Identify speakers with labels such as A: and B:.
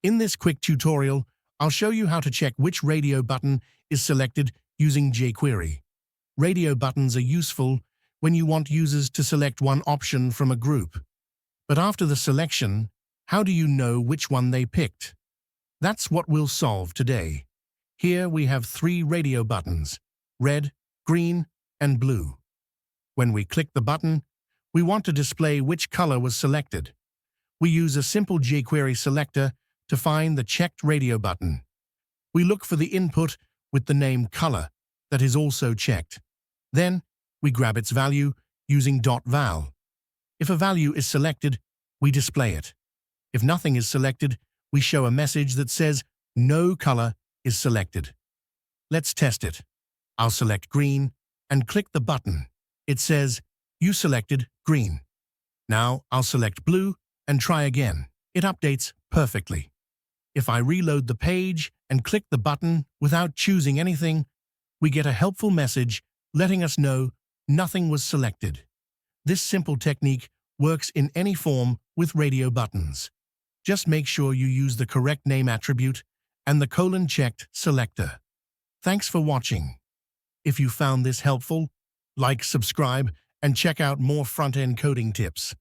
A: In this quick tutorial, I'll show you how to check which radio button is selected using jQuery. Radio buttons are useful when you want users to select one option from a group. But after the selection, how do you know which one they picked? That's what we'll solve today. Here we have 3 radio buttons: red, green, and blue. When we click the button, we want to display which color was selected. We use a simple jQuery selector to find the checked radio button. We look for the input with the name color that is also checked. Then, we grab its value using .val. If a value is selected, we display it. If nothing is selected, we show a message that says no color is selected. Let's test it. I'll select green and click the button. It says, you selected green. Now I'll select blue and try again. It updates perfectly. If I reload the page and click the button without choosing anything, we get a helpful message letting us know nothing was selected. This simple technique works in any form with radio buttons. Just make sure you use the correct name attribute and the colon-checked selector. Thanks for watching. If you found this helpful, like, subscribe, and check out more front-end coding tips.